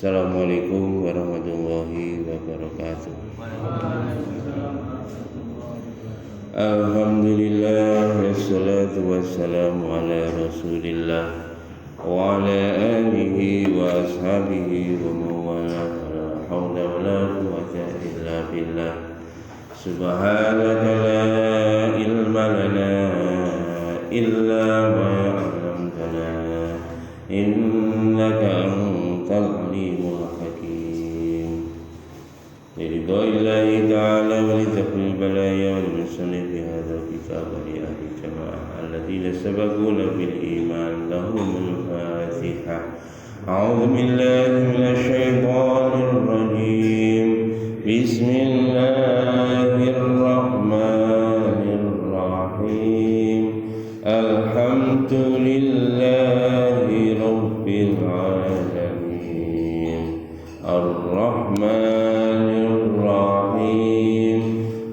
Assalamualaikum warahmatullahi wabarakatuh. Alhamdulillah wassalatu wassalamu ala Rasulillah wa ala alihi wa ashabihi wa mawala la hawla wa la quwwata illa billah. Subhanaka la ilma lana illa ma 'allamtana innaka antal alimul hakim. Lillahi ta'ala wa litaqil balaya wal musannif fi hadzal kitab li ahli jamaah alladziina sabaquna bil iman lahumul fatihah. A'udzu billahi minasy syaithanir rajim. Bismillahirrahmanirrahim. Alhamdulillahi rabbil alamin. Ar-Rahmanir Rahim.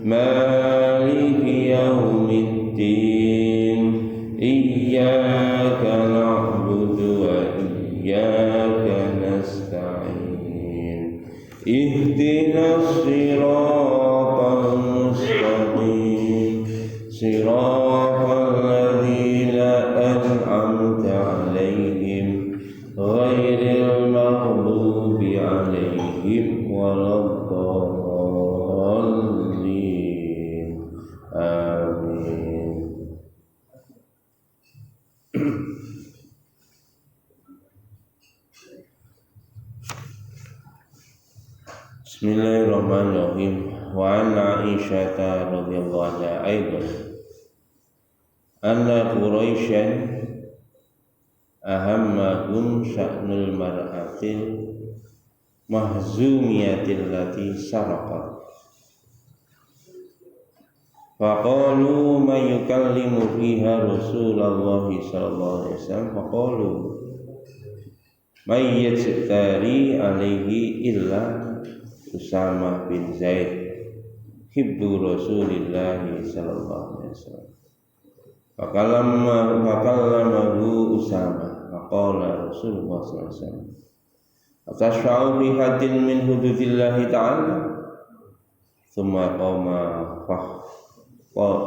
Maliki yaumiddin. Iyyaka na'budu wa iyyaka nasta'in. Ihdinas siratal mustaqim. Siratal ladzina an'amta 'alaihim ghairil maghdubi 'alaihim waladdallin. Amin. Bismillahirrahmanirrahim. Wa an Aisyah radhiyallahu anha aidan anna Quraisyan ahammahum sya'nul mar'atil mahzumiyatil lati saraqat faqalu man yukallimu fiha Rasulullah sallallahu alaihi wasallam faqalu may yajtari alaihi illa Usama bin Zaid hibbu Rasulillah sallallahu alaihi wasallam. Fakallamahu Usama faqala Rasulullah sallallahu alaihi wasallam atashfa'u bi haddin min hududillahi ta'ala thumma qama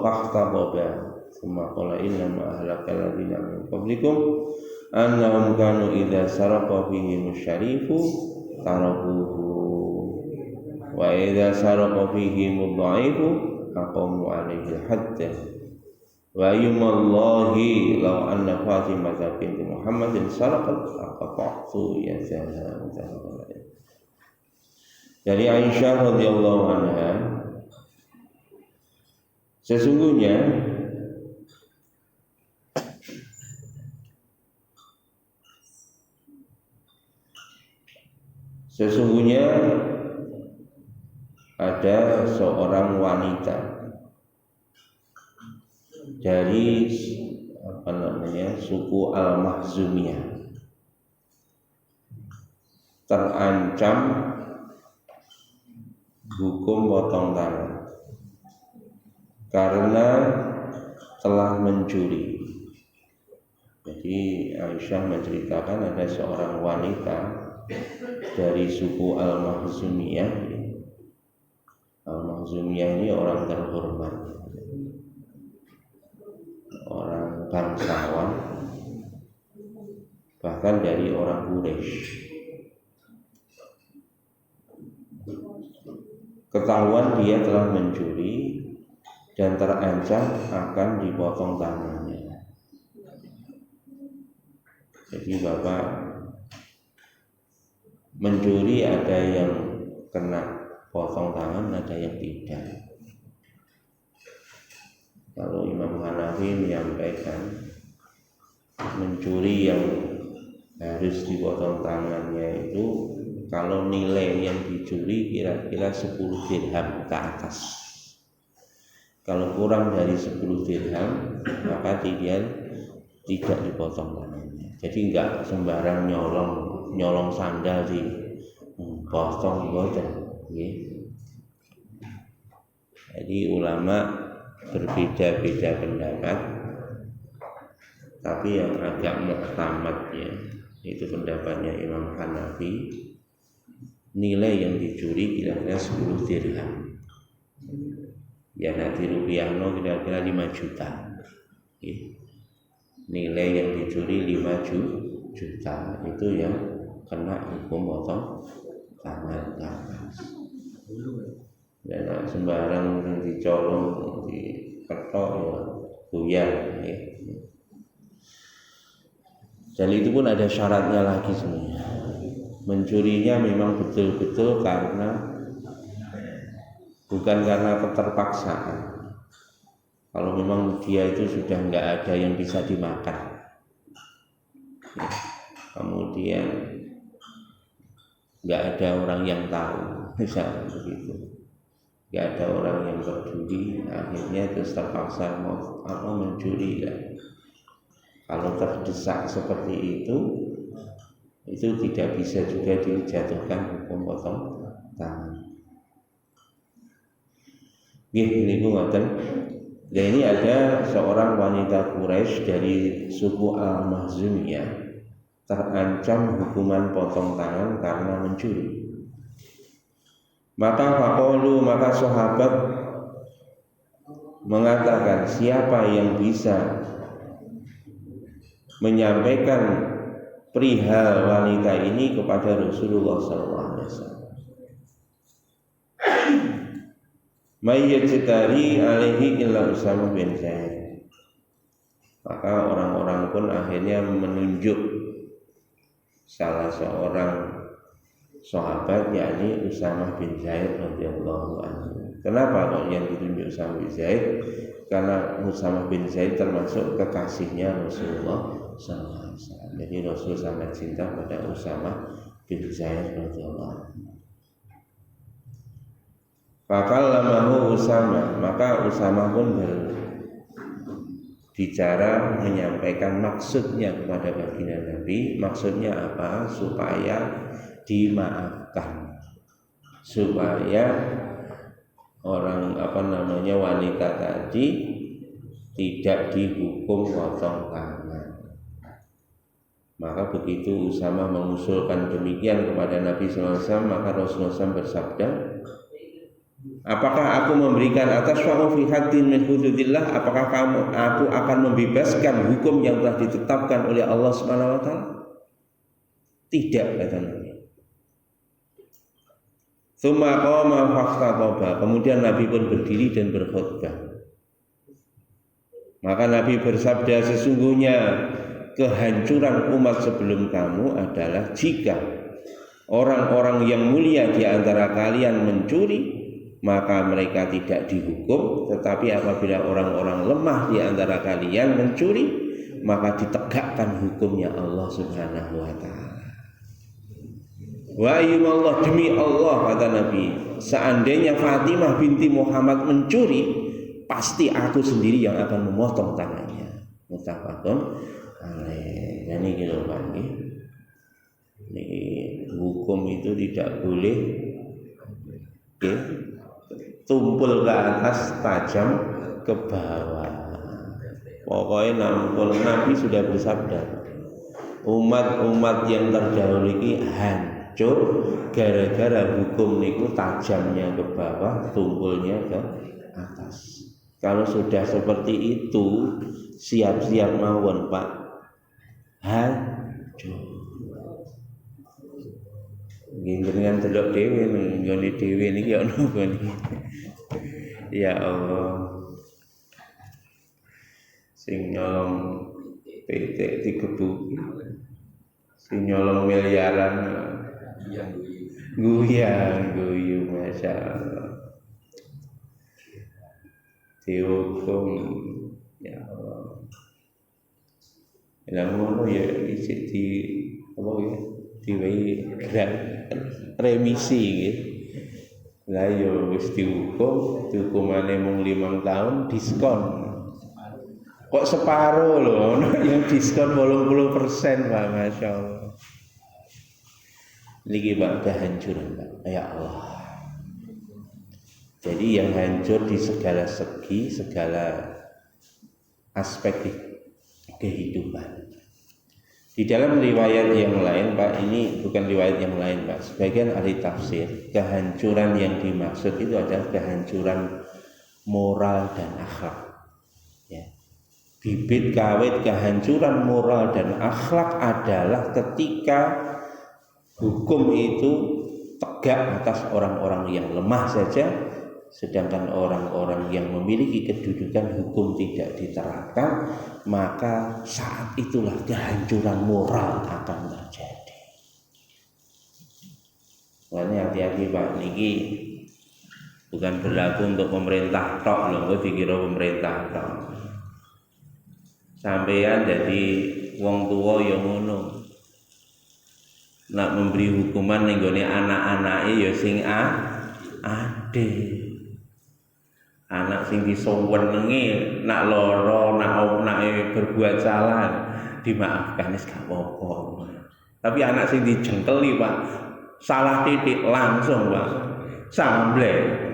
fahtababa thumma qala innama ahlakal ladzina min qablikum annahum kanu idza saraqa fihim syarifu tarakuhu wa idza saraqa fihim dha'ifu aqamu alaihi hadda wa yumallahi law anna Fatimah binti Muhammadin saraqat aqata'tu yadaha. Dari Aisyah radhiyallahu anha, sesungguhnya ada seorang wanita dari suku Al-Mahzumiyah terancam hukum potong tangan karena telah mencuri. Jadi Aisyah menceritakan ada seorang wanita dari suku Al-Mahzumiyah. Al-Mahzumiyah ini orang terhormat, orang bangsawan, bahkan dari orang Quraisy. Ketahuan dia telah mencuri dan terancam akan dipotong tangannya. Jadi Bapak mencuri, ada yang kena potong tangan, ada yang tidak. Kalau Imam Hanafi menyampaikan mencuri yang harus dipotong tangannya itu kalau nilai yang dicuri kira-kira 10 dirham ke atas. Kalau kurang dari 10 dirham maka dia tidak dipotong tangannya. Jadi enggak sembarang nyolong sandal dipotong boten. Jadi ulama berbeda-beda pendapat, tapi yang agak muktamad ya, itu pendapatnya Imam Hanafi nilai yang dicuri kira-kira 10 dirham. Ya nanti rupiahno kira-kira 5 juta. Nilai yang dicuri 5 juta itu yang kena hukum potong tangan kapas. Dan sembarang yang dicolong, diketok ya buyar ya. Dan itu pun ada syaratnya lagi sebenarnya. Mencurinya memang betul-betul bukan karena keterpaksaan. Kalau memang dia itu sudah nggak ada yang bisa dimakan, ya, kemudian nggak ada orang yang tahu, misalnya begitu, nggak ada orang yang peduli, akhirnya terus terpaksa mau mencuri ya. Kalau terdesak seperti itu tidak bisa juga dijatuhkan hukum potong tangan. Ini ngoten. Dan ini ada seorang wanita Quraisy dari suku Al-Makhzumiyah terancam hukuman potong tangan karena mencuri. Maka sahabat mengatakan, siapa yang bisa menyampaikan perihal wanita ini kepada Rasulullah SAW. Mayyajtari alaihi illa Usamah bin Zaid. Maka orang-orang pun akhirnya menunjuk salah seorang sahabat, yakni Usamah bin Zaid radhiyallahu anhu. Kenapa kok yang ditunjuk Usamah bin Zaid? Karena Usamah bin Zaid termasuk kekasihnya Rasulullah SAW. Jadi Rasul sangat cinta pada Usamah bin Zaid radhiyallahu anhu. Fakallamahu Usamah, maka Usamah pun berbicara menyampaikan maksudnya kepada baginda Nabi. Maksudnya apa? Supaya dimaafkan, supaya orang wanita tadi tidak dihukum potong tangan. Maka begitu Usamah mengusulkan demikian kepada Nabi SAW, maka Rasulullah SAW bersabda, apakah aku memberikan atas fi haddin min hududillah? Apakah aku akan membebaskan hukum yang telah ditetapkan oleh Allah Subhanahu wa taala? Tidak, kata Nabi. Tsumma qama fakhataba. Kemudian Nabi pun berdiri dan berkhutbah. Maka Nabi bersabda, sesungguhnya kehancuran umat sebelum kamu adalah jika orang-orang yang mulia di antara kalian mencuri, maka mereka tidak dihukum. Tetapi apabila orang-orang lemah di antara kalian mencuri, maka ditegakkan hukumnya Allah Subhanahu wa taala. Wa ayyumallah, demi Allah, kata Nabi, seandainya Fatimah binti Muhammad mencuri, pasti aku sendiri yang akan memotong tangannya. Muttafaqun alaih. Dan ini gitu Pak, ini hukum itu tidak boleh tumpul ke atas, tajam ke bawah. Pokoknya Nabi sudah bersabda, umat-umat yang terdahulu ini hancur gara-gara hukum niku tajamnya ke bawah, tumpulnya ke atas. Kalau sudah seperti itu, siap-siap mawon Pak, hancur. Dengan delok dhewe nggone dhewe niki ana apa niki. Ya Allah. Sing nyolong PT digebuki. Sing nyolong miliaran. Guyu Masya Allah. Dihukum, ya Allah. Lah ngono ya isi di apa ya? Diwai remisi gitu. Lah yo wis dihukum, hukumane mung 5 tahun, diskon. Kok separuh loh, yang diskon 80%, Pak, Masya Allah. Niki Pak, kehancuran Pak, ya Allah. Jadi yang hancur di segala segi, segala aspek kehidupan. Di dalam riwayat yang lain, Pak, ini bukan riwayat yang lain, Pak. Sebagian ahli tafsir, kehancuran yang dimaksud itu adalah kehancuran moral dan akhlak. Ya. Bibit kawit kehancuran moral dan akhlak adalah ketika hukum itu tegak atas orang-orang yang lemah saja, sedangkan orang-orang yang memiliki kedudukan hukum tidak diterapkan, maka saat itulah kehancuran moral akan terjadi. Makanya hati-hati Pak, niki bukan berlaku untuk pemerintah tok lho, kok dikira pemerintah tok. Sampeyan jadi wong tua ya ngono. Nak memberi hukuman ning gone anak-anake ya sing adil. Anak sing disowenengi nak lara, nak berbuat salah dimaafkan wis gak apa-apa. Tapi anak sing dijengkeli Pak, salah titik langsung Pak, samblek.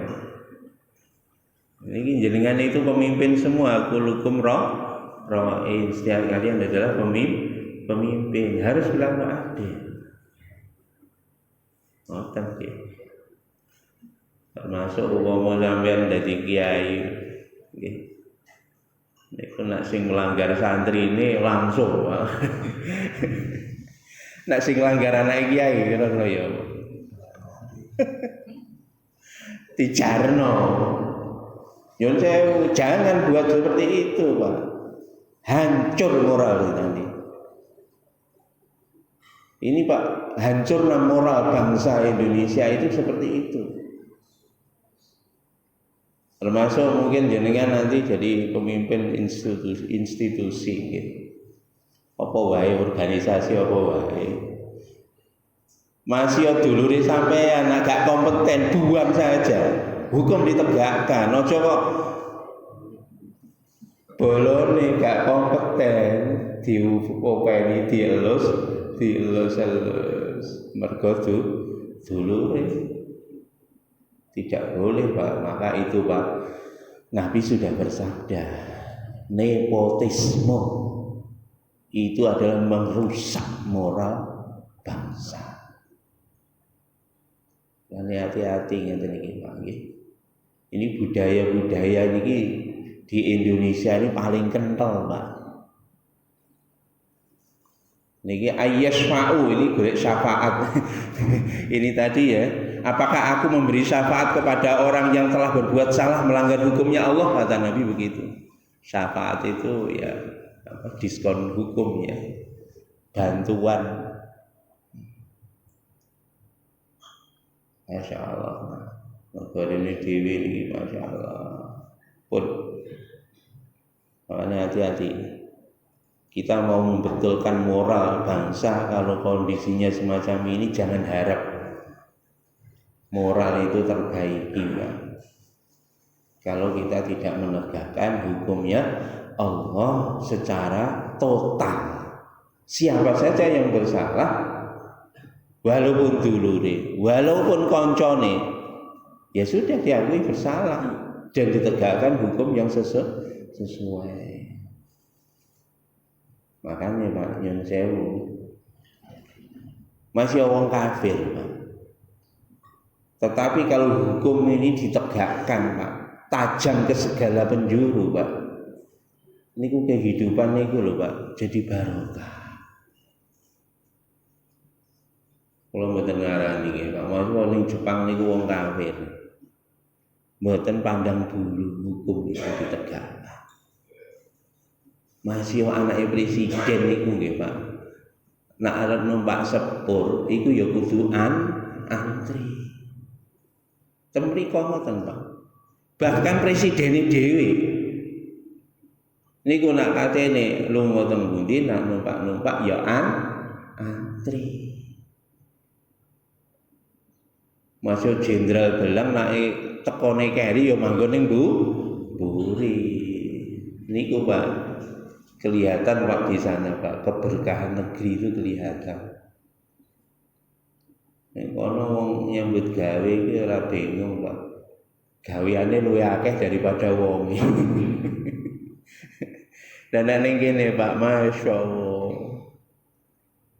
Ini jenengan itu pemimpin semua, kulukum ra'in, setiap kalian adalah pemimpin, harus berlaku adil. Ngoten nggih. Termasuk umpama sampeyan dadi kiai nggih. Niku nek sing melanggar santri ini langsung. Nek sing melanggar anak kiai kira-kira ya dijarno. Nyun sewu, jangan buat seperti itu, Pak. Hancur moral nanti. Ini Pak, hancurnya moral bangsa Indonesia itu seperti itu. Termasuk mungkin jenengan nanti jadi pemimpin institusi gitu. Apa wae organisasi apa wae. Masih dulure sampean agak kompeten, buang saja. Hukum ditegakkan. Ojo kok bolone gak kompeten diupeni dielus mergo dulure. Tidak boleh Pak, maka itu Pak Nabi sudah bersabda, nepotisme itu adalah merusak moral bangsa. Dan hati-hati ngeten iki Pak nggih. Ini budaya-budaya niki di Indonesia ini paling kental Pak. Niki ayyasfa'u, ini golek syafaat. Ini tadi ya, apakah aku memberi syafaat kepada orang yang telah berbuat salah melanggar hukumnya Allah, kata Nabi begitu. Syafaat itu ya diskon hukum ya, bantuan. Masya Allah, negara ini dewi ini Masya Allah. Pun makanya hati-hati. Kita mau membetulkan moral bangsa, kalau kondisinya semacam ini jangan harap moral itu terbaiki Pak. Kalau kita tidak menegakkan hukumnya Allah secara total. Siapa saja yang bersalah, walaupun dulure, walaupun koncone, ya sudah diakui bersalah dan ditegakkan hukum yang sesuai. Makanya Pak nyun sewu, masih orang kafir Pak. Tetapi kalau hukum ini ditegakkan Pak, tajam ke segala penjuru Pak, niku kehidupan niku lho Pak, jadi barokah. Kalau mboten ngarani nggih Pak, maksud ning Jepang niku wong kafir. Mboten pandang bulu hukum itu ditegakkan. Masih anake presiden niku nggih Pak. Nek arep numpak sepur iku ya kudu antri. Temriko ngoten Pak. Bahkan presiden dhewe niku nak katene lunga teng pundi nak numpak ya antri. Masuk jenderal belang nek tekone keri ya manggon ning mburi. Niku Pak kelihatan Pak di sana Pak, keberkahan negeri itu kelihatan. Nek kono wong nyambut gawe iki ora bingung Pak. Gaweane luwih akeh daripada wong. Dan ning kene Pak, masyaallah.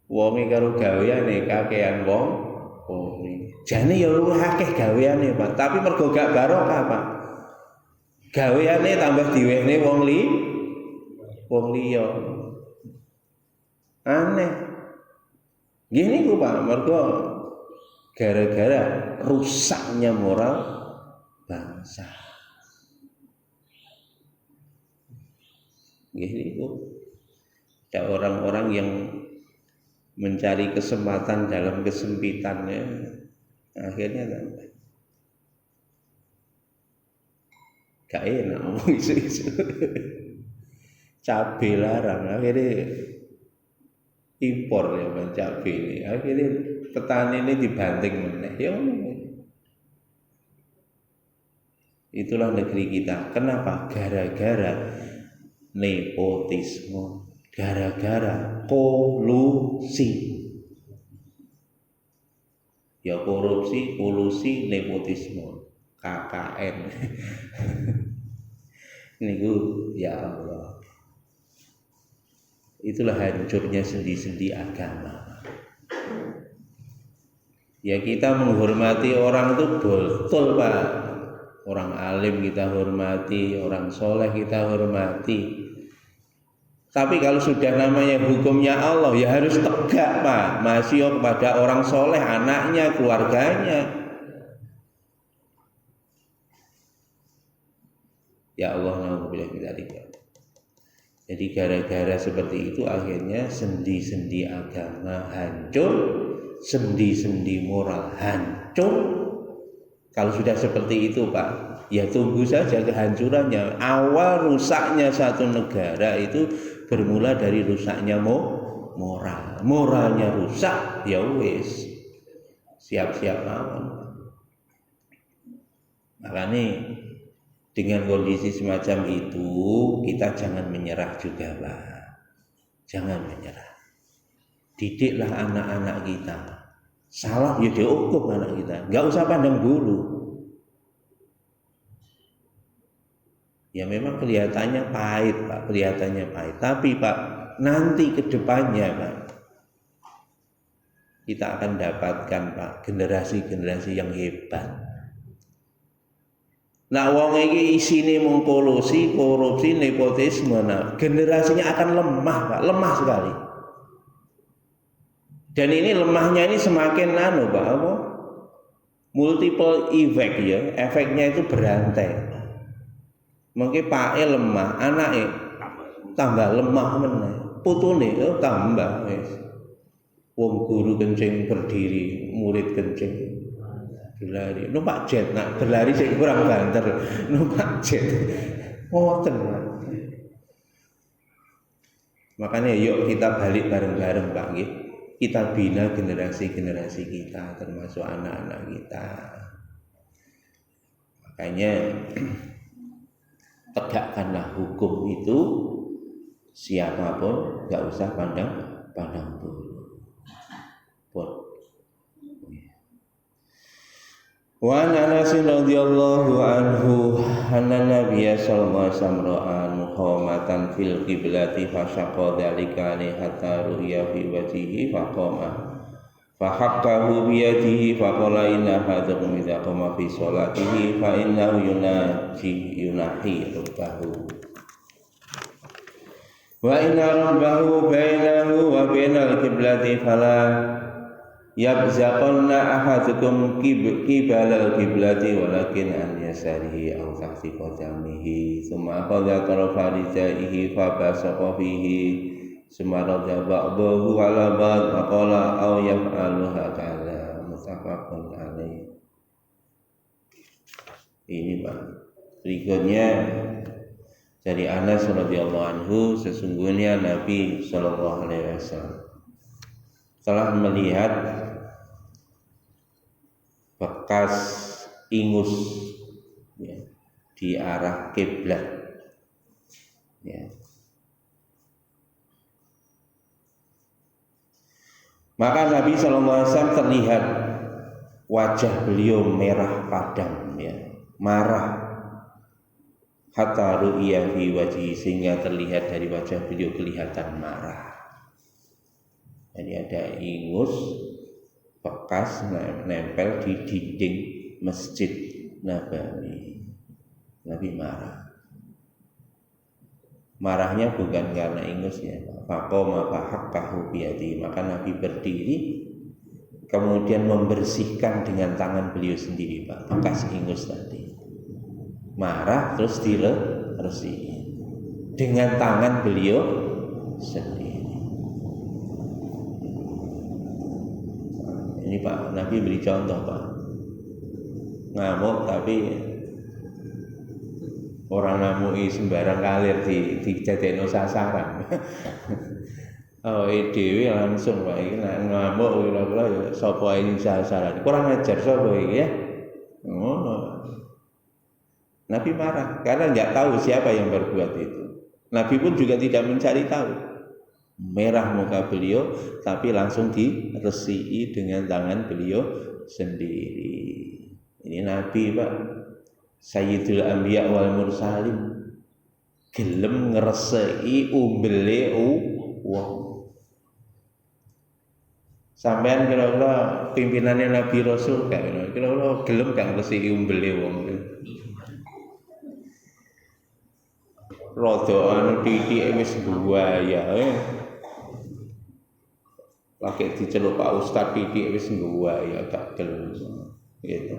wonge karo gaweane kakean wong jane ya luwih akeh gaweane Pak, tapi mergo gak barokah Pak. Gaweane tambah diwehne wong liya. Aneh. Gini ku Pak, mergo gara-gara rusaknya moral bangsa. Gini ku. Ada orang-orang yang mencari kesempatan dalam kesempitannya, akhirnya gak enak ngomong isu-isu. Cabai larang, akhirnya impor ya Pak cabai ini. Akhirnya petani ini dibanting meneh. Ya itulah negeri kita. Kenapa? Gara-gara nepotisme. Gara-gara kolusi. Ya korupsi, kolusi, nepotisme, KKN. Niku ya Allah. Itulah hancurnya sendi-sendi agama. Ya kita menghormati orang itu betul Pak. Orang alim kita hormati, orang soleh kita hormati. Tapi kalau sudah namanya hukumnya Allah, ya harus tegak Pak. Masih kepada orang soleh, anaknya, keluarganya. Ya Allah, na'udzubillah min dzalik. Jadi gara-gara seperti itu akhirnya sendi-sendi agama hancur, sendi-sendi moral hancur. Kalau sudah seperti itu Pak, ya tunggu saja kehancurannya. Awal rusaknya satu negara itu bermula dari rusaknya moral. Moralnya rusak, ya wis siap-siap lawan. Makanya dengan kondisi semacam itu kita jangan menyerah juga Pak. Jangan menyerah. Didiklah anak-anak kita. Salah ya dihukum anak kita. Enggak usah pandang bulu. Ya memang kelihatannya pahit Pak, kelihatannya pahit. Tapi Pak, nanti ke depannya Pak, kita akan dapatkan Pak generasi-generasi yang hebat. Nah wong iki isine mung kolusi, korupsi, nepotisme, nah generasinya akan lemah Pak, lemah sekali. Dan ini lemahnya ini semakin Pak, apa? Multiple effect ya, efeknya itu berantai. Mungkin Pak lemah, anaknya tambah lemah meneh, putune tambah wis. Wong guru kencing berdiri, murid kencing berlari. Numpak jet nak berlari sing kurang banter, numpak jet. Ngoten. Makanya yuk kita balik bareng-bareng Pak nggih. Kita bina generasi-generasi kita termasuk anak-anak kita. Makanya tegakkanlah hukum itu, siapapun nggak usah pandang bulu. Wa Anas radhiyallahu anhu anna Nabiy sallallahu alaihi wasallam ra'a muhamatan fil qiblati fa syaqqa dzalika hatta ru'ya fi wajhihi fa qama fa haqqahu bi yadihi fa qala inna hadzal idza qama fi sholatihi fa innahu yunahi rabbahu wa inna rabbahu bainahu wa bainal qiblati fala yabzaqanna ahadukum qibala al-qiblati walakin an yasarihi aw tahti qadamihi thumma qadha tarafa rijaihi fa basaqa fihi thumma radha ba'dahu ala ba'd wa qala aw yaf'alu hakala muttafaqun alaih. Ini Pak, berikutnya dari Anas radhiyallahu anhu, sesungguhnya Nabi sallallahu alaihi wasallam telah melihat bekas ingus ya, di arah kiblat ya. Maka Nabi SAW terlihat wajah beliau merah padam ya, marah, hatta ru'ya fi wajhi, sehingga terlihat dari wajah beliau kelihatan marah. Jadi ada ingus bekas nempel di dinding Masjid Nabawi. Nabi marah. Marahnya bukan karena ingusnya. Faqama fahaqqahu biyadihi. Maka Nabi berdiri kemudian membersihkan dengan tangan beliau sendiri, Pak, bekas ingus tadi. Marah terus dibersihin dengan tangan beliau sendiri. Ini Pak, Nabi beri contoh, Pak. Ngamuk tapi orang ngamuk sembarang kalir dijadekno sasaran. Oh, dhewe langsung Pak iki ngamuk kira-kira ya sapa ini sasaran. Kurang ajar sapa iki ya. Ngono. Nabi marah karena enggak tahu siapa yang berbuat itu. Nabi pun juga tidak mencari tahu. Merah muka beliau tapi langsung diresiki dengan tangan beliau sendiri. Ini Nabi, Pak. Sayyidul Anbiya wal Mursalin. Gelem ngresiki umbele wong. Sampean kira-kira pimpinannya Nabi Rasul gak kira-kira gelem gak ngresiki umbele wong. Rada anu titike wis buaya. Lagi diceluk Pak Ustaz titike wis buaya gak gelem. Gitu.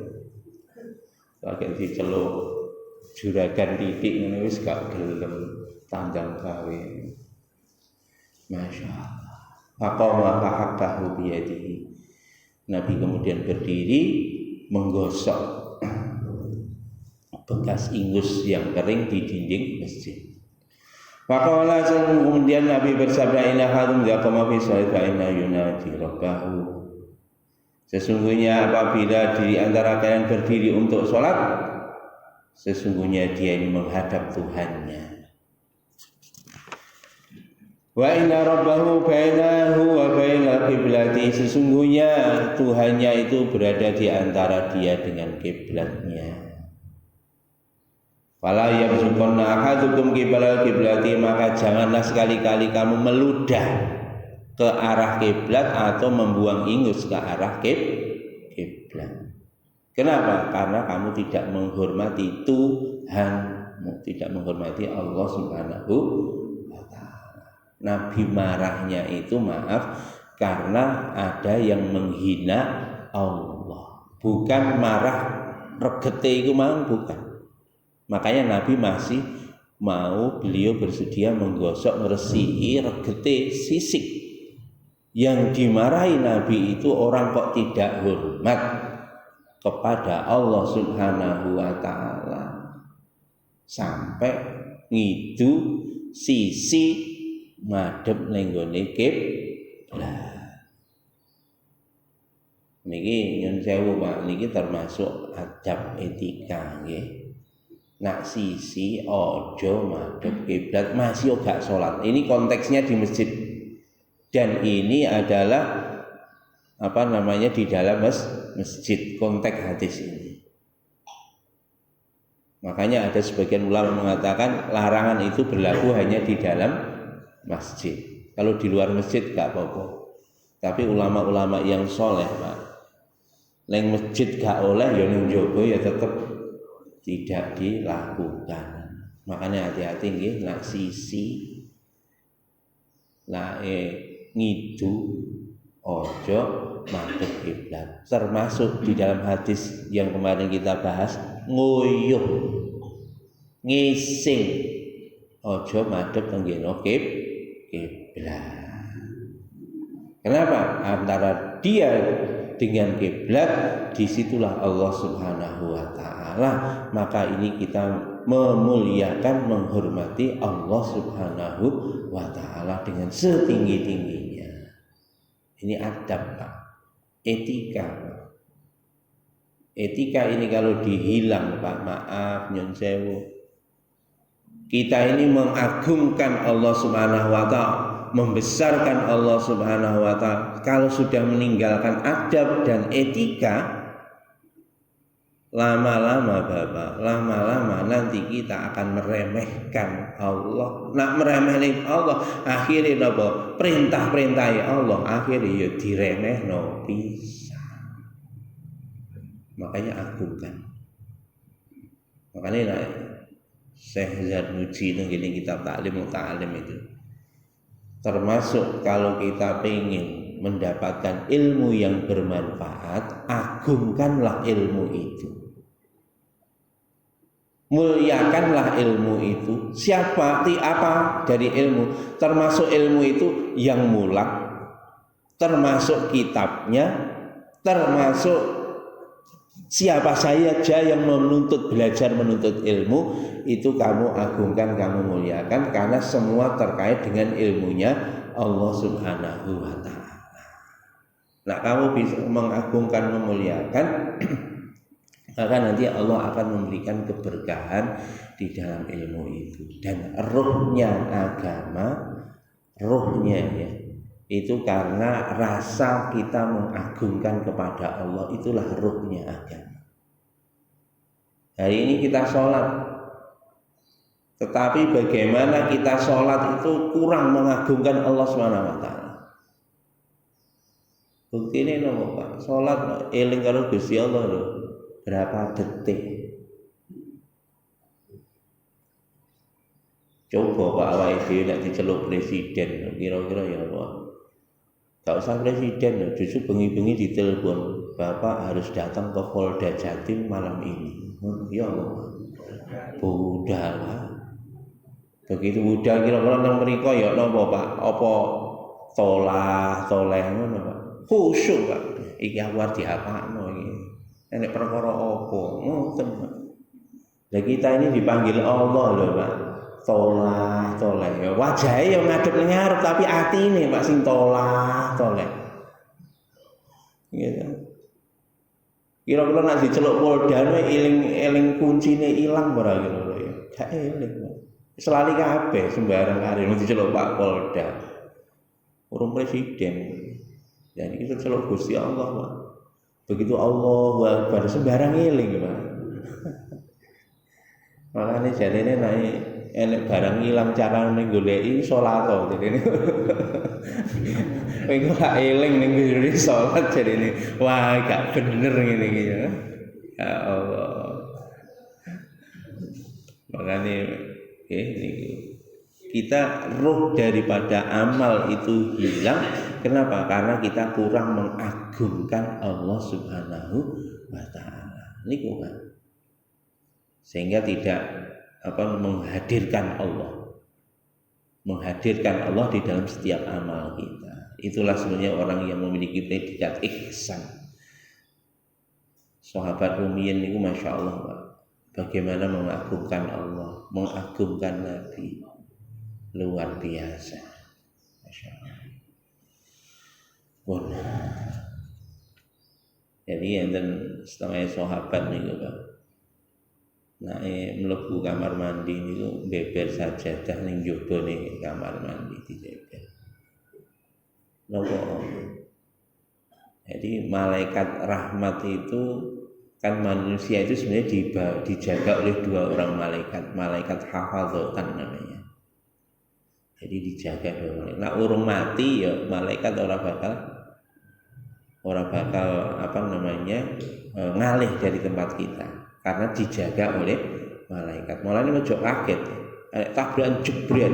Lagi diceluk juragan titik ngene wis gak gelem tandang gawe. Masya Allah. Faqama fahaqqahu biyadihi. Nabi kemudian berdiri menggosok bekas ingus yang kering di dinding masjid. Faqala kemudian Nabi bersabda, inna hadum yaqama fi sholati fa inna yunadi rabbahu. Sesungguhnya apabila di antara kalian berdiri untuk sholat, sesungguhnya dia ini menghadap Tuhannya. Wa inna rabbahu bainahu wa bainal qiblati. Sesungguhnya Tuhannya itu berada di antara dia dengan kiblatnya. Fala yamsukanna ahadukum qiblal qiblati. Maka janganlah sekali-kali kamu meludah ke arah kiblat atau membuang ingus ke arah kiblat. Kenapa? Karena kamu tidak menghormati Tuhan, tidak menghormati Allah Subhanahu wa ta'ala. Nabi marahnya itu karena ada yang menghina Allah. Bukan marah regete itu bukan. Makanya Nabi masih mau, beliau bersedia menggosok ngresiki regete sisik. Yang dimarahi Nabi itu orang kok tidak hormat kepada Allah Subhanahu wa ta'ala sampai ngidu sisi madhep ning gone kiblat. Niki nyun sewu Pak, niki termasuk adab etika nggih. Nak sisi ojo madhep kiblat masih gak salat. Ini konteksnya di masjid. Dan ini adalah di dalam masjid, konteks hadis ini. Makanya ada sebagian ulama mengatakan larangan itu berlaku hanya di dalam masjid. Kalau di luar masjid gak apa-apa. Tapi ulama-ulama yang soleh Pak, neng masjid gak oleh ya ning njaba ya tetap tidak dilakukan. Makanya hati-hati nggih nak sisi ngidu ojo madhep kiblat. Termasuk di dalam hadis yang kemarin kita bahas, nguyuh ngising ojo madhep tenggene kiblat. Kenapa? Antara dia dengan kiblat, disitulah Allah Subhanahu wa ta'ala. Maka ini kita memuliakan, menghormati Allah Subhanahu wa ta'ala dengan setinggi-tingginya. Ini adab Pak, etika Pak. Etika ini kalau dihilang Pak, maaf nyun sewu, kita ini mengagungkan Allah Subhanahu wa ta'ala, membesarkan Allah Subhanahu wa ta'ala. Kalau sudah meninggalkan adab dan etika, lama-lama Bapak, lama-lama nanti kita akan meremehkan Allah. Nak meremehkan Allah, akhirnya napa? Perintah-perintah Allah akhirnya ya diremehno pisan. Makanya agungkan. Makanya lah Syekh Zarnuji itu gini kitab taklim itu. Termasuk kalau kita ingin mendapatkan ilmu yang bermanfaat, agungkanlah ilmu itu. Muliakanlah ilmu itu. Siapa apa dari ilmu? Termasuk ilmu itu yang mulak, termasuk kitabnya, termasuk siapa saja yang belajar menuntut ilmu, itu kamu agungkan, kamu muliakan, karena semua terkait dengan ilmunya Allah Subhanahu wa Ta'ala. Nah, kamu bisa mengagungkan, memuliakan, maka nanti Allah akan memberikan keberkahan di dalam ilmu itu. Dan ruhnya agama, ruhnya ya, itu karena rasa kita mengagungkan kepada Allah, itulah ruhnya agama. Hari ini kita sholat, tetapi bagaimana kita sholat itu kurang mengagungkan Allah SWT. Bukti ini nopo Pak, sholat eling karo Gusti Allah loh, berapa detik? Coba Pak awake dhewe nek diceluk presiden, kira-kira ya apa? Gak usah presiden, justru bengi-bengi ditelepon, Bapak harus datang ke Polda Jatim malam ini. Ya Allah, budal Pak. Begitu budal kira-kira nang mriko ya napa Pak? Apa toleh ngono Pak? Khusyuk Pak. Iki awar diapakno iki. Nek perkara apa? Ngoten Pak. Lah kita ini dipanggil Allah lho Pak. Toleh. Ya wajahe ya ngadep ning ngarep tapi atine Pak sing toleh. Gitu. Kira-kira nek diceluk Polda eling kuncine ilang ora kira-kira ya. Gak eling. Selali kabeh sembarang arep diceluk Pak Polda. Urung presiden. Dan itu celuk Gusti Allah Pak. Begitu Allahu Akbar sembarang eling Pak. Makane jarene nek enek barang ilang carane goleki salat to jarene. Kowe gak eling ning ngene salat jarene. Wah, gak bener ngene iki ya. Ya Allah. Makane niki kita ruh daripada amal itu hilang. Kenapa? Karena kita kurang mengagungkan Allah Subhanahu wa Ta'ala. Niku kan. Sehingga tidak menghadirkan Allah. Menghadirkan Allah di dalam setiap amal kita. Itulah sebenarnya orang yang memiliki predikat ihsan. Sahabat rumiyin niku Masya Allah Pak. Bagaimana mengagungkan Allah, mengagungkan Nabi. Luar biasa. Masya Allah. Pun. Jadi enten setengah sahabat niku Pak. Nah, mlebu kamar mandi niku beber sajadah ning njobone kamar mandi dibeber. Napa? Jadi malaikat rahmat itu kan manusia itu sebenarnya dijaga oleh dua orang malaikat hafadzatan namanya. Jadi dijaga dua malaikat. Nah, urung mati ya malaikat ora bakal ngalih dari tempat kita karena dijaga oleh malaikat. Mulane ojo kaget. Tabrakan jebret.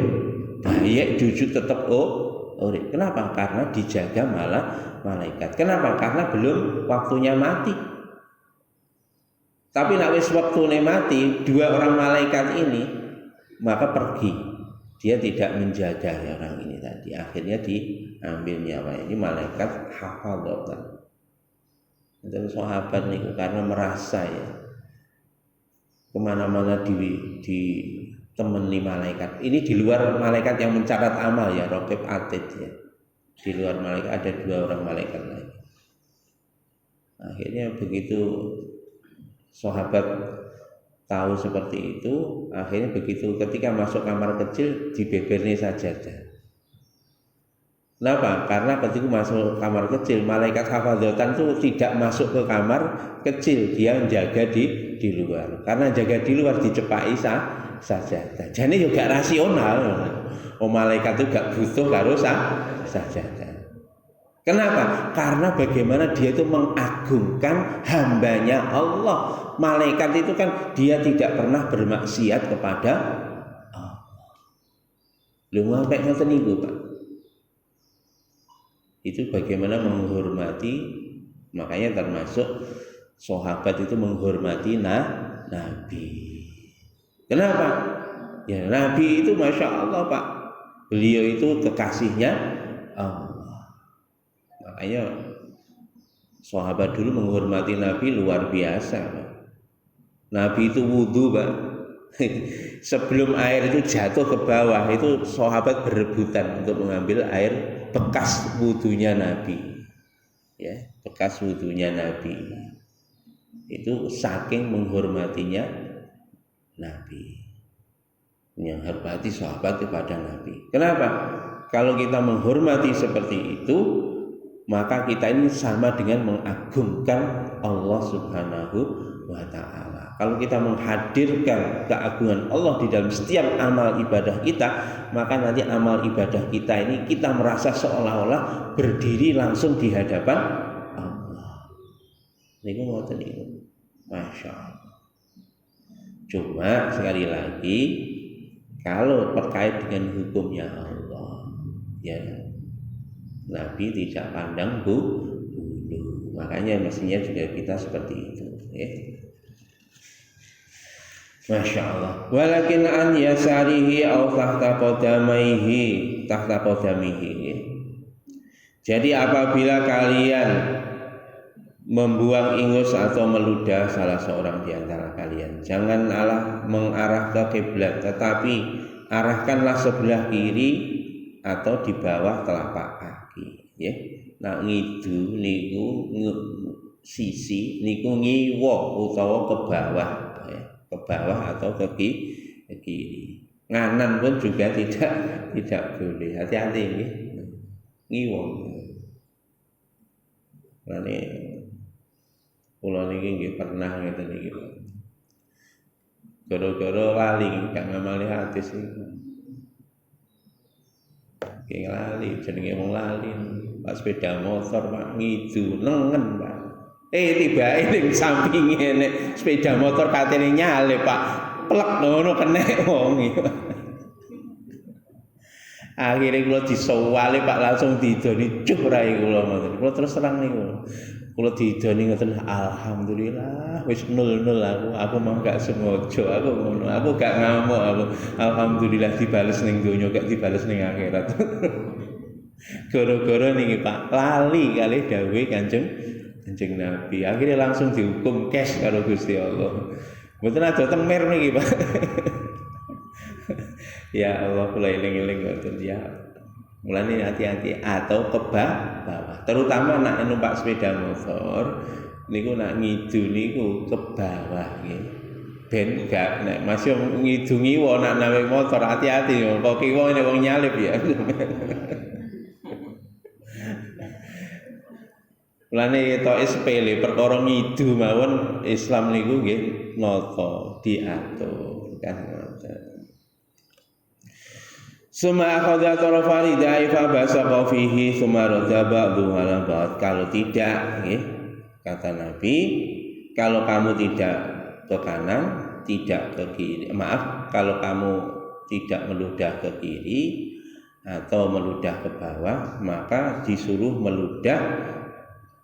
Bayek jujur tetap urip. Kenapa? Karena dijaga malaikat. Kenapa? Karena belum waktunya mati. Tapi nek wis waktune mati, dua orang malaikat ini maka pergi. Dia tidak menjaga orang ini tadi. Akhirnya diambil nyawa. Ini malaikat hafadzatan. Dan sahabat niku karena merasa ya kemana-mana ditemani malaikat. Ini di luar malaikat yang mencatat amal ya, Raqib Atid ya. Di luar malaikat ada dua orang malaikat lagi. Akhirnya begitu sahabat tahu seperti itu, akhirnya begitu ketika masuk kamar kecil dibebernya sajadah. Kenapa? Karena ketika masuk kamar kecil, malaikat hafadzatan itu tidak masuk ke kamar kecil, dia menjaga di luar. Karena jaga di luar dicepai saja. Jadi juga rasional. Oh, malaikat itu gak butuh karo saja. Kenapa? Karena bagaimana dia itu mengagungkan hambanya Allah. Malaikat itu kan dia tidak pernah bermaksiat kepada Allah. Lu sampai ngoten niku, Pak. Itu bagaimana menghormati, makanya termasuk sahabat itu menghormati Nabi. Kenapa? Ya Nabi itu Masya Allah Pak, beliau itu kekasihnya Allah. Makanya sahabat dulu menghormati Nabi luar biasa Pak. Nabi itu wudhu Pak. Sebelum air itu jatuh ke bawah, itu sahabat berebutan untuk mengambil air bekas wudhunya Nabi, ya bekas wudhunya Nabi. Itu saking menghormatinya Nabi, yang hormati sahabat kepada Nabi. Kenapa? Kalau kita menghormati seperti itu, maka kita ini sama dengan mengagungkan Allah Subhanahu wa Ta'ala. Kalau kita menghadirkan keagungan Allah di dalam setiap amal ibadah kita, maka nanti amal ibadah kita ini kita merasa seolah-olah berdiri langsung di hadapan Allah. Ini ngoten niku. Masya Allah. Cuma sekali lagi, kalau terkait dengan hukumnya Allah, ya Nabi tidak pandang bulu. Makanya mestinya juga kita seperti itu, ya. Masya Allah. Walakin an yasarihi au tahta qadamaihi. Jadi apabila kalian membuang ingus atau meludah salah seorang di antara kalian, jangan mengarah ke kiblat, tetapi arahkanlah sebelah kiri atau di bawah telapak kaki, ya. Nah ngidu niku sisi niku ngiwa utawa ke bawah, ya. Ke bawah atau ke kiri. Nganan pun juga tidak boleh. Hati-hati nggih. Ngiwa. Lane kula niki nggih pernah ngeten iki. Gara-gara lali gak ngamali hadis iki. Ki lali jenenge wong lali. Pas sepeda motor Pak ngidu nengen Pak. Tibake ning sampinge nek sepeda motor katene nyale Pak. Plek ngono kenek wong iki. Akhire kula disowale Pak langsung didoni cuh rai kula ngoten. Kula terus terang niku. Kula didoni ngoten alhamdulillah wis 0-0 aku mah gak sengaja aku ngono. Aku gak ngamuk aku. Alhamdulillah dibales ning donya gak dibales ning akhirat. Gara-gara niki Pak lali kali dawuhe Kanjeng Nabi. Akhirnya langsung dihukum kes karo Gusti Allah. Mboten ada temer niki Pak. Ya Allah kula eling-eling ngoten ya. Mulane hati-hati atau ke bawah. Terutama nak numpak sepeda motor niku nak ngidu niku ke bawah nggih. Ben gak nek masih ngidu ngiwa nak nawe motor hati-hati kok kiwa nek wong nyalip ya. Mulane tok sepele perkara ngidu mawon Islam niku nggih nata diatur kan ngoten. Suma akhadha tarafa ridai fa basaqa fihi suma radha ba'du ala ba'd. Kalau tidak nggih kata Nabi, kalau kamu tidak ke kanan, tidak ke kiri. Maaf, kalau kamu tidak meludah ke kiri atau meludah ke bawah, maka disuruh meludah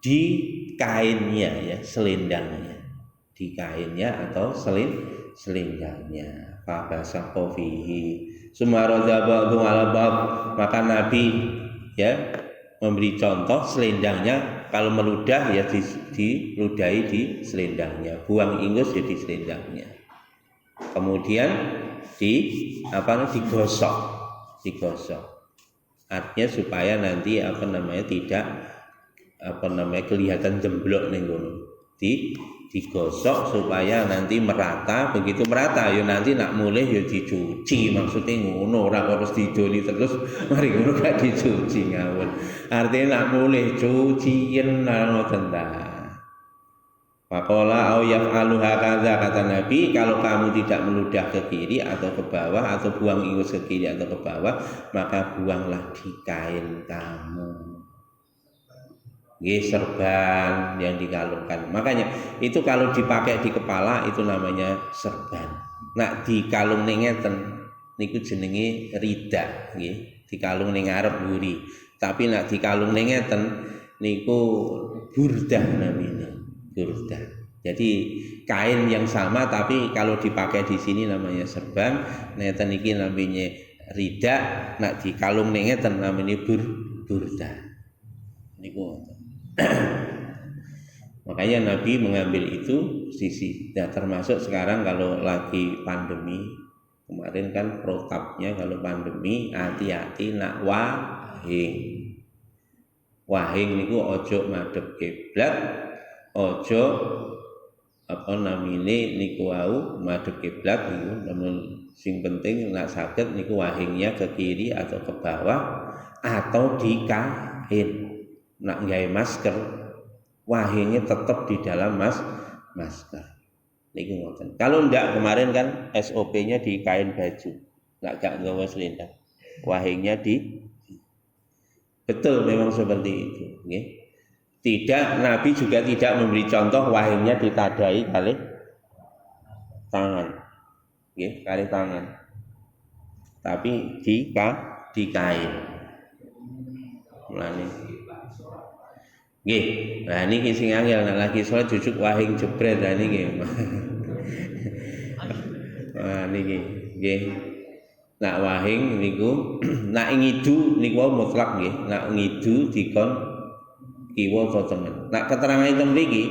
di kainnya ya, selendangnya. Di kainnya atau selendangnya. Fa basaqa fihi Sumaroda ba'du ala ba'd. Maka Nabi ya memberi contoh selendangnya kalau meludah ya diludahi di selendangnya, buang ingus ya di selendangnya. Kemudian digosok. Artinya supaya nanti tidak kelihatan jemblok ning ngono. digosok supaya nanti merata. Begitu merata ya nanti nak mulih ya dicuci, maksudnya ngono, ora harus didoli terus mari ngono gak dicuci ngawur. Artinya nak mulih cucian ngoten ta. Faqala au yaf'alu hakaza, kata Nabi, kalau kamu tidak meludah ke kiri atau ke bawah atau buang ingus ke kiri atau ke bawah, maka buanglah di kain kamu. Serban yang dikalungkan. Makanya itu kalau dipakai di kepala itu namanya serban. Nak dikalung ning ngeten niku jenenge rida nggih, dikalung ning ngarep mburi. Tapi nak dikalung ning ngeten niku burdah namanya. Burdah. Jadi kain yang sama tapi kalau dipakai di sini namanya serban, ngeten iki namanya rida, nak dikalung ning ngeten namanya burdah. Niku makanya Nabi mengambil itu sisi. Nah, termasuk sekarang kalau lagi pandemi, kemarin kan protapnya kalau pandemi hati-hati nak wahing. Wahing niku ojo madhep kiblat, ojo apa namine niku wau madhep kiblat niku, namun sing penting nak saged niku wahingnya ke kiri atau ke bawah atau di kain. Nak nggawe masker wahingnya tetap di dalam masker niku ngoten. Kalau ndak kemarin kan SOP-nya di kain baju, nggak nggawa selendang, wahingnya di betul memang seperti itu nggih. Tidak, Nabi juga tidak memberi contoh wahingnya ditadai kali tangan nggih, kali tangan, tapi di kain mulane nggih. Nah niki sing angel nek lagi salat jujuk wahing jebret nah niki. Nah niki nggih. Nak wahing niku nak ngidu niku mutlak nggih. Nak ngidu dikon kiwa utawa tengen. Nak keterangan itu mriki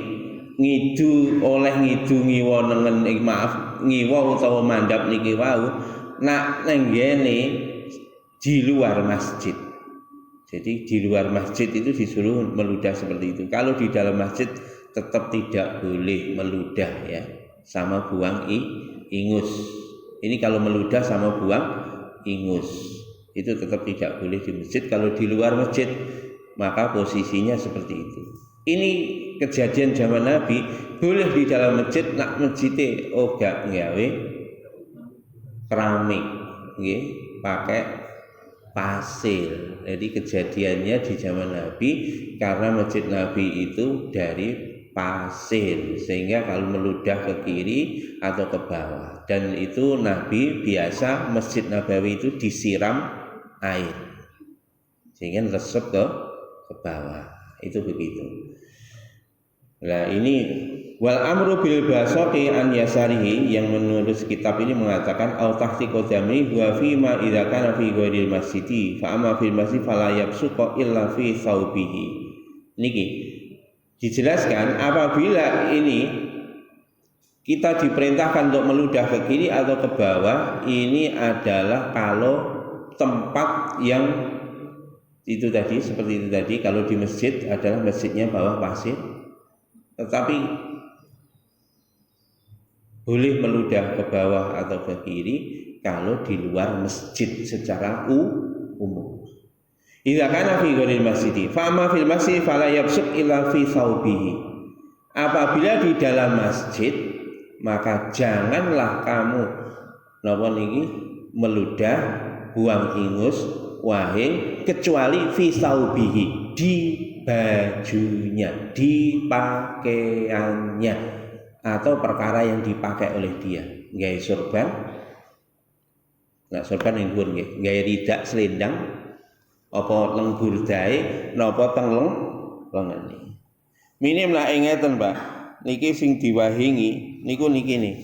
ngidu oleh ngidu ngiwa nengen maaf ngiwa utawa mandhap niki wau nak nenggene di luar masjid. Jadi di luar masjid itu disuruh meludah seperti itu. Kalau di dalam masjid tetap tidak boleh meludah ya, sama buang ingus. Ini kalau meludah sama buang ingus itu tetap tidak boleh di masjid. Kalau di luar masjid maka posisinya seperti itu. Ini kejadian zaman Nabi, boleh di dalam masjid, nak masjidnya gak nggawe keramik nggih, pakai pasir. Jadi kejadiannya di zaman Nabi karena masjid Nabi itu dari pasir sehingga kalau meludah ke kiri atau ke bawah, dan itu Nabi biasa Masjid Nabawi itu disiram air sehingga resep ke bawah, itu begitu. Nah ini wal amru bil basaqi an yasarihi, yang menulis kitab ini mengatakan au tahti qadami wa fi ma idza kana fi ghairil masjidi fa amma fil masjid fala yabsuqa illa fi thawbihi. Niki dijelaskan apabila ini kita diperintahkan untuk meludah ke kiri atau ke bawah, ini adalah kalau tempat yang itu tadi seperti itu tadi. Kalau di masjid adalah masjidnya bawah pasir, tetapi boleh meludah ke bawah atau ke kiri kalau di luar masjid secara umum. Idza kana fi ghairil masjid fa amma fil masjid fala yabsuq illa fi thawbihi. Apabila di dalam masjid maka janganlah kamu napa niki meludah buang ingus wahing kecuali fi thawbihi, di bajunya, di pakaiannya atau perkara yang dipakai oleh dia. Gawe sorban, nah sorban yang dhuwur nggih, gawe ridak selendang apa teng burdae napa teng lengene. Minim lah ngeten, Pak. Niki sing diwahingi niku niki nih.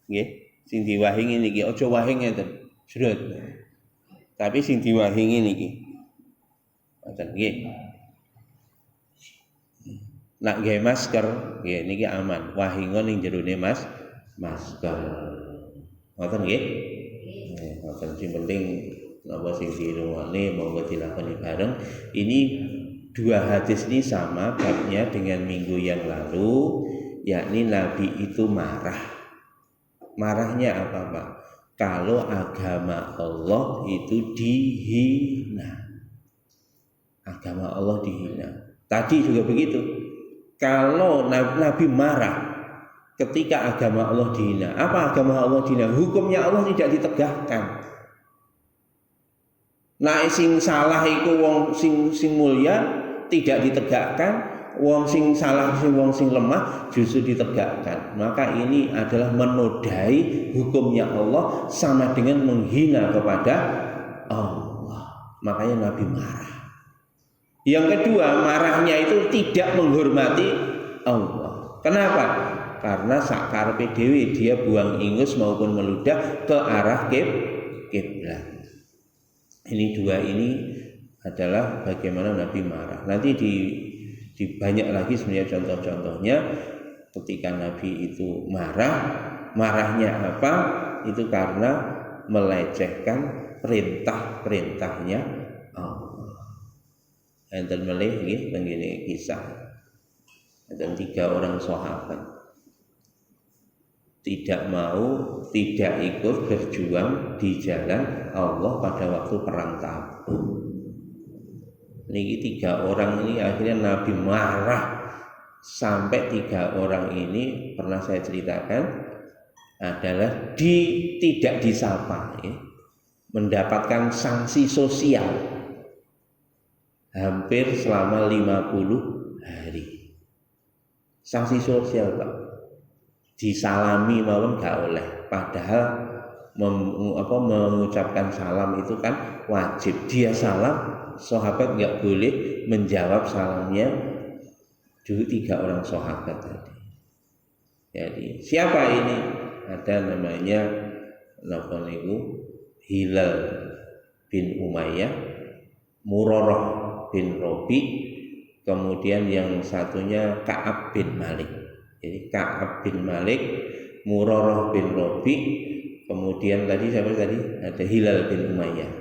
Nggih, sing diwahingi niki aja wahing ngeten. Jrot. Tapi sing diwahingi niki. Ngoten nggih. Nak gawe masker, nggih niki aman. Wahingon ning jerone masker. Ngoten nggih. Ngoten sing penting napa sing dirungokne monggo dilakoni bareng. Ini dua hadis ini sama babnya dengan minggu yang lalu, yakni Nabi itu marah. Marahnya apa Pak? Kalau agama Allah itu dihina. Agama Allah dihina. Tadi juga begitu. Kalau Nabi marah ketika agama Allah dihina. Apa agama Allah dihina? Hukumnya Allah tidak ditegakkan. Nah, sing salah iku wong sing mulia tidak ditegakkan, wong sing salah wong sing lemah justru ditegakkan. Maka ini adalah menodai hukumnya Allah sama dengan menghina kepada Allah. Makanya Nabi marah. Yang kedua, marahnya itu tidak menghormati Allah. Kenapa? Karena sakarepe dhewe dia buang ingus maupun meludah ke arah kiblat. Ini dua ini adalah bagaimana Nabi marah. Nanti di banyak lagi sebenarnya contoh-contohnya ketika Nabi itu marahnya apa? Itu karena melecehkan perintah-perintahnya Allah. Enten melih nggih begini kisah. Ada 3 orang sahabat tidak ikut berjuang di jalan Allah pada waktu perang Tabuk. Ini 3 orang ini akhirnya Nabi marah sampai 3 orang ini pernah saya ceritakan adalah tidak disapa, ya, mendapatkan sanksi sosial hampir selama 50 hari. Sanksi sosial Pak. Disalami maupun gak oleh, padahal mengucapkan salam itu kan wajib. Dia salam, sahabat gak boleh menjawab salamnya dulu 3 orang sahabat tadi. Jadi siapa ini? Ada namanya Hilal bin Umayyah, Murarah bin Robi, kemudian yang satunya Ka'ab bin Malik. Jadi Ka'ab bin Malik, Murarah bin Robi, kemudian tadi siapa tadi? Ada Hilal bin Umayyah.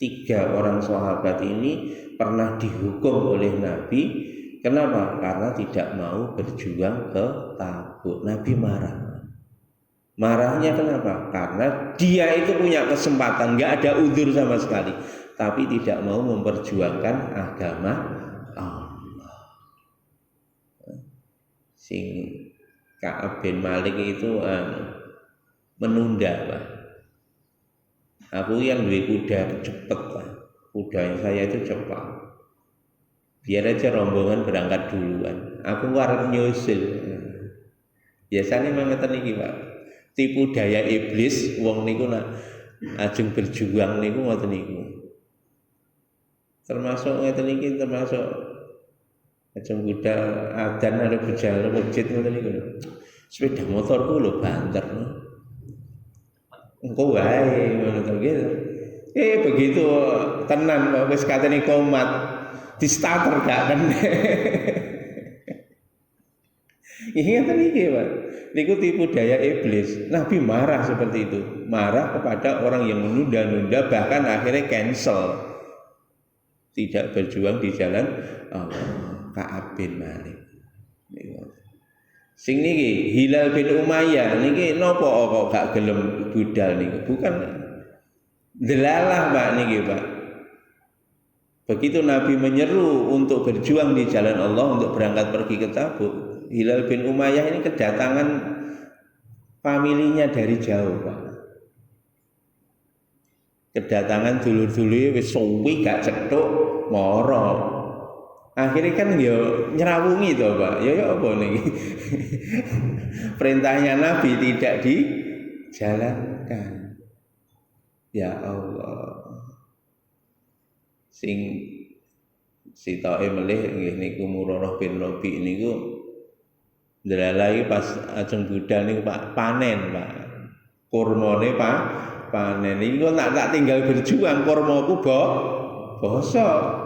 3 orang sahabat ini pernah dihukum oleh Nabi. Kenapa? Karena tidak mau berjuang ke Tabuk. Nabi marah. Marahnya kenapa? Karena dia itu punya kesempatan, nggak ada udzur sama sekali, tapi tidak mau memperjuangkan agama Allah. Sing Ka'ab bin Malik itu menunda Pak. Aku yang duwe kuda cepet Pak. Kuda yang saya itu cepat. Biar aja rombongan berangkat duluan. Aku arep nyusul. Biasanya memang ngeten iki Pak. Tipu daya iblis wong niku nak ajeng berjuang niku ngoten niku. Termasuk ngeten iki termasuk ajeng kuda adzan arep berjalan masjid ngoten niku. Sepeda motorku lho banter. Engko wae ngono to gitu. Begitu tenan kok wis katene komat di starter gak kene. Ingat iki Pak. Niku tipu daya iblis. Nabi marah seperti itu. Marah kepada orang yang menunda-nunda, bahkan akhirnya cancel. Tidak berjuang di jalan Ka'ab bin Malik. Sing niki Hilal bin Umayyah niki napa kok gak gelem budal niku? Bukan delalah Pak niki Pak. Begitu Nabi menyeru untuk berjuang di jalan Allah, untuk berangkat pergi ke Tabuk, Hilal bin Umayyah ini kedatangan familinya dari jauh Pak. Kedatangan dulur-dulure wis suwi gak cethuk mara. Akhirnya kan ya nyerawungi to Pak. Ya apa niki? Perintahnya Nabi tidak dijalankan. Ya Allah. Sing sitoke melih nggih niku Murarah bin Robi niku ndelalai pas ajeng budal niku Pak panen Pak. Kurmane Pak panen niku tak tinggal berjuang kurmaku bosok.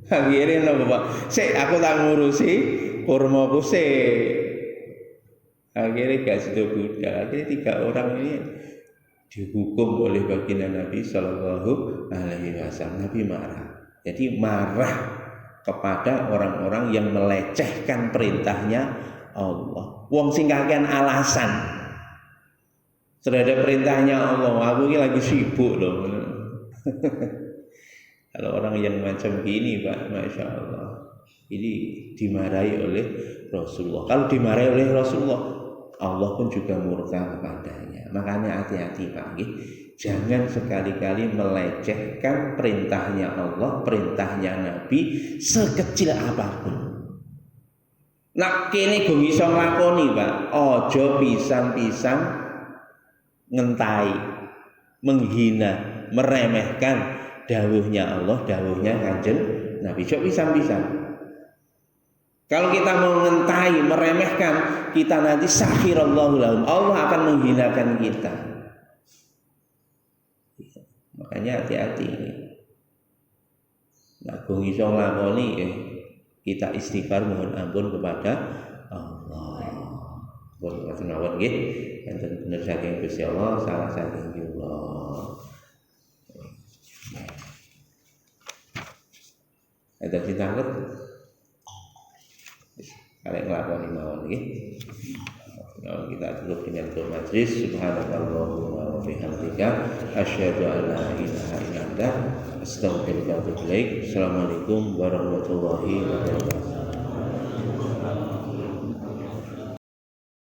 Akhirnya napa Pak? Sik aku tak ngurusi kurmaku sik. Akhirnya gak sido budal. Akhirnya 3 orang ini dihukum oleh baginda Nabi Sallallahu Alaihi Wasallam. Nabi marah. Jadi marah kepada orang-orang yang melecehkan perintahnya Allah. Wong sing kakean alasan terhadap perintahnya Allah. Aku ini lagi sibuk loh. Kalau orang yang macam gini, Pak, Masya Allah, ini dimarahi oleh Rasulullah. Kalau dimarahi oleh Rasulullah, Allah pun juga murka kepadanya. Makanya hati-hati, Pak. Jangan sekali-kali melecehkan perintahnya Allah, perintahnya Nabi, sekecil apapun. Nak kene go iso nglakoni, Pak. Ojo pisan-pisan ngentai, menghina, meremehkan dawuhnya Allah, dawuhnya Kanjeng Nabi. Ojo pisan-pisan. Kalau kita mau ngentai, meremehkan, kita nanti sakhirallahu lahum. Allah akan menghinakan kita. Makanya hati-hati. Nah, kung iso nglakoni kita istighfar mohon ampun kepada Allah. Pun ngoten mawon nggih, enten bener saking Gusti Allah, salah saking Allah. Ada ditangkep. Kalian nglakoni mawon nggih. Nah, kita tutup dengan doa majlis. Subhanallahumma wa bihamdika asyhadu an la ilaha illa anta astaghfiruka wa atubu ilaik. Assalamualaikum warahmatullahi wabarakatuh.